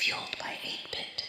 Fueled by 8-Bit.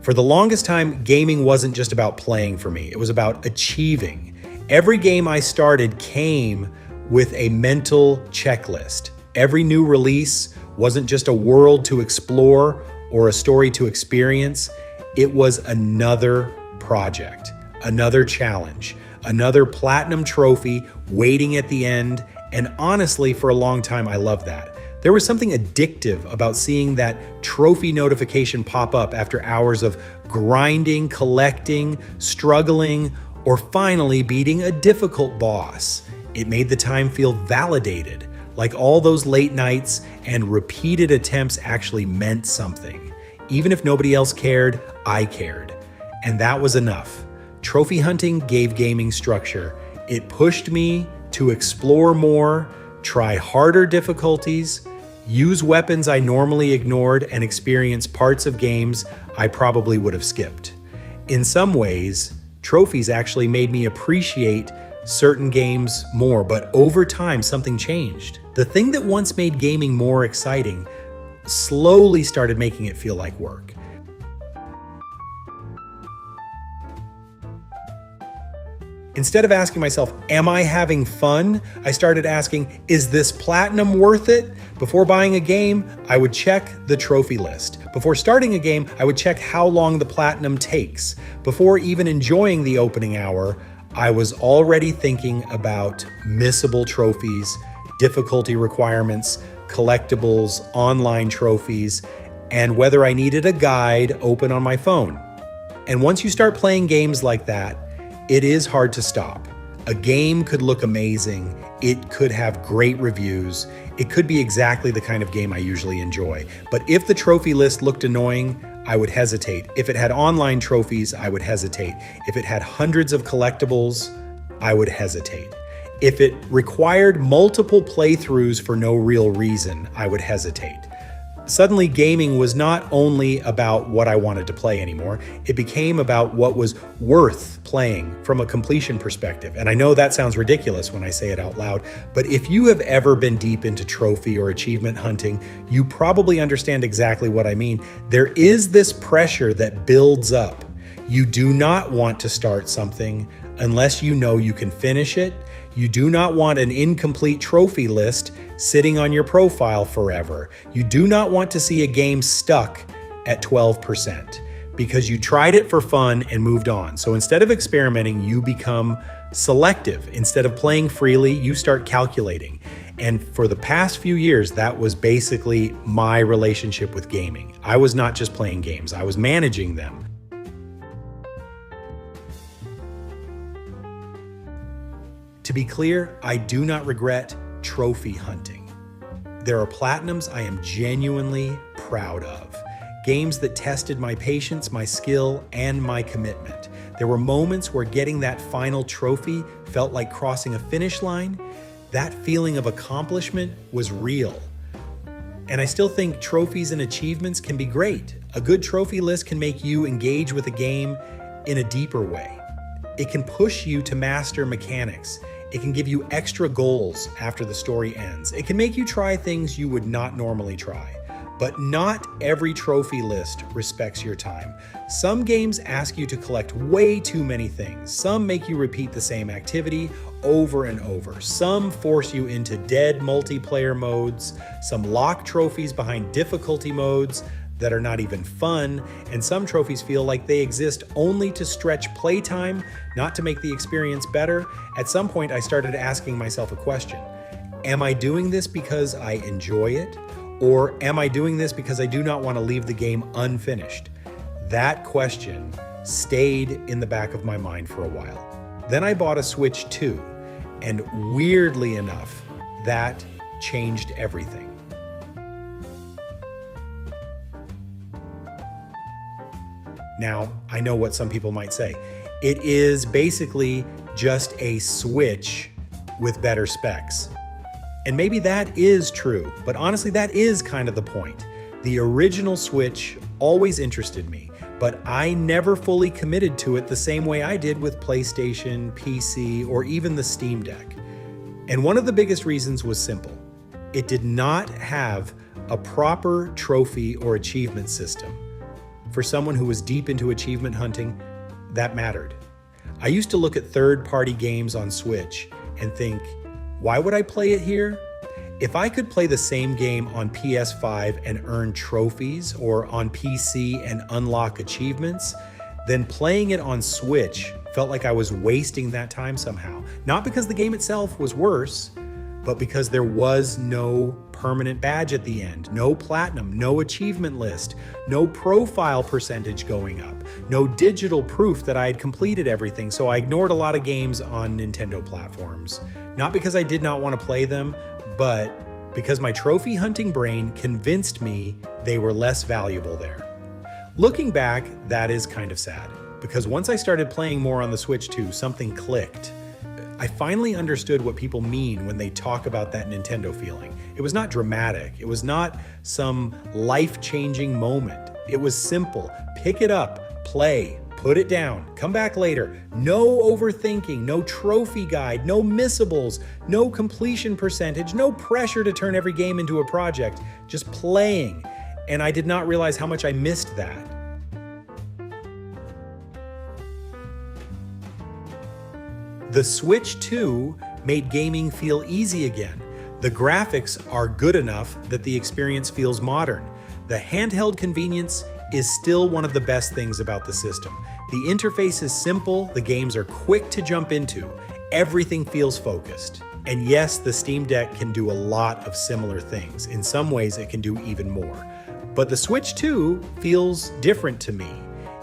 For the longest time, gaming wasn't just about playing for me. It was about achieving. Every game I started came with a mental checklist. Every new release wasn't just a world to explore or a story to experience. It was another project, another challenge, another platinum trophy waiting at the end. And honestly, for a long time, I loved that. There was something addictive about seeing that trophy notification pop up after hours of grinding, collecting, struggling, or finally beating a difficult boss. It made the time feel validated, like all those late nights and repeated attempts actually meant something. Even if nobody else cared, I cared. And that was enough. Trophy hunting gave gaming structure. It pushed me to explore more, try harder difficulties, use weapons I normally ignored, and experience parts of games I probably would have skipped. In some ways, trophies actually made me appreciate certain games more, but over time, something changed. The thing that once made gaming more exciting slowly started making it feel like work. Instead of asking myself, am I having fun? I started asking, is this platinum worth it? Before buying a game, I would check the trophy list. Before starting a game, I would check how long the platinum takes. Before even enjoying the opening hour, I was already thinking about missable trophies, difficulty requirements, collectibles, online trophies, and whether I needed a guide open on my phone. And once you start playing games like that, it is hard to stop. A game could look amazing. It could have great reviews. It could be exactly the kind of game I usually enjoy. But if the trophy list looked annoying, I would hesitate. If it had online trophies, I would hesitate. If it had hundreds of collectibles, I would hesitate. If it required multiple playthroughs for no real reason, I would hesitate. Suddenly, gaming was not only about what I wanted to play anymore, it became about what was worth playing from a completion perspective. And I know that sounds ridiculous when I say it out loud, but if you have ever been deep into trophy or achievement hunting, you probably understand exactly what I mean. There is this pressure that builds up. You do not want to start something unless you know you can finish it. You do not want an incomplete trophy list sitting on your profile forever. You do not want to see a game stuck at 12% because you tried it for fun and moved on. So instead of experimenting, you become selective. Instead of playing freely, you start calculating. And for the past few years, that was basically my relationship with gaming. I was not just playing games, I was managing them. To be clear, I do not regret trophy hunting. There are platinums I am genuinely proud of. Games that tested my patience, my skill, and my commitment. There were moments where getting that final trophy felt like crossing a finish line. That feeling of accomplishment was real. And I still think trophies and achievements can be great. A good trophy list can make you engage with a game in a deeper way. It can push you to master mechanics. It can give you extra goals after the story ends. It can make you try things you would not normally try. But not every trophy list respects your time. Some games ask you to collect way too many things. Some make you repeat the same activity over and over. Some force you into dead multiplayer modes. Some lock trophies behind difficulty modes that are not even fun, and some trophies feel like they exist only to stretch playtime, not to make the experience better. At some point, I started asking myself a question. Am I doing this because I enjoy it? Or am I doing this because I do not want to leave the game unfinished? That question stayed in the back of my mind for a while. Then I bought a Switch 2, and weirdly enough, that changed everything. Now, I know what some people might say. It is basically just a Switch with better specs. And maybe that is true, but honestly, that is kind of the point. The original Switch always interested me, but I never fully committed to it the same way I did with PlayStation, PC, or even the Steam Deck. And one of the biggest reasons was simple. It did not have a proper trophy or achievement system. For someone who was deep into achievement hunting, that mattered. I used to look at third-party games on Switch and think, why would I play it here? If I could play the same game on PS5 and earn trophies, or on PC and unlock achievements, then playing it on Switch felt like I was wasting that time somehow. Not because the game itself was worse, but because there was no permanent badge at the end, no platinum, no achievement list, no profile percentage going up, no digital proof that I had completed everything, so I ignored a lot of games on Nintendo platforms. Not because I did not want to play them, but because my trophy hunting brain convinced me they were less valuable there. Looking back, that is kind of sad, because once I started playing more on the Switch 2, something clicked. I finally understood what people mean when they talk about that Nintendo feeling. It was not dramatic. It was not some life-changing moment. It was simple. Pick it up, play, put it down, come back later. No overthinking, no trophy guide, no missables, no completion percentage, no pressure to turn every game into a project, just playing. And I did not realize how much I missed that. The Switch 2 made gaming feel easy again. The graphics are good enough that the experience feels modern. The handheld convenience is still one of the best things about the system. The interface is simple, the games are quick to jump into, everything feels focused. And yes, the Steam Deck can do a lot of similar things. In some ways, it can do even more. But the Switch 2 feels different to me.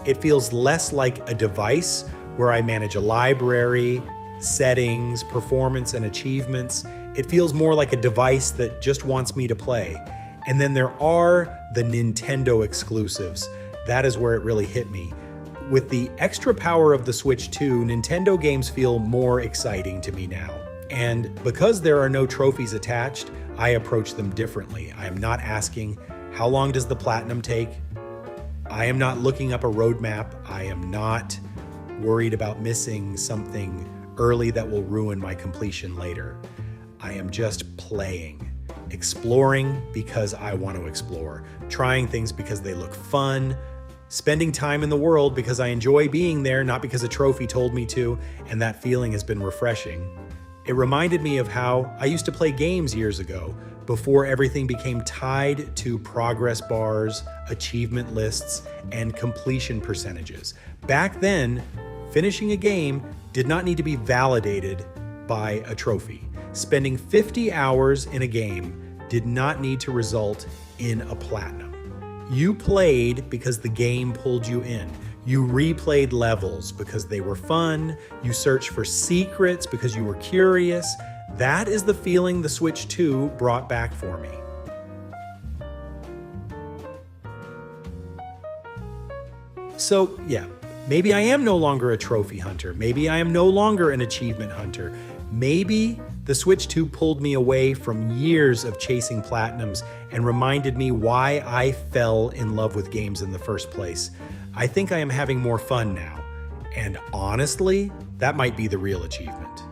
It feels less like a device where I manage a library, settings, performance, and achievements. It feels more like a device that just wants me to play. And then there are the Nintendo exclusives. That is where it really hit me. With the extra power of the Switch 2, Nintendo games feel more exciting to me now. And because there are no trophies attached, I approach them differently. I am not asking, how long does the platinum take? I am not looking up a roadmap. I am not worried about missing something early that will ruin my completion later. I am just playing, exploring because I want to explore, trying things because they look fun, spending time in the world because I enjoy being there, not because a trophy told me to, and that feeling has been refreshing. It reminded me of how I used to play games years ago, before everything became tied to progress bars, achievement lists, and completion percentages. Back then, finishing a game did not need to be validated by a trophy. Spending 50 hours in a game did not need to result in a platinum. You played because the game pulled you in. You replayed levels because they were fun. You searched for secrets because you were curious. That is the feeling the Switch 2 brought back for me. So yeah, maybe I am no longer a trophy hunter. Maybe I am no longer an achievement hunter. Maybe the Switch 2 pulled me away from years of chasing platinums and reminded me why I fell in love with games in the first place. I think I am having more fun now. And honestly, that might be the real achievement.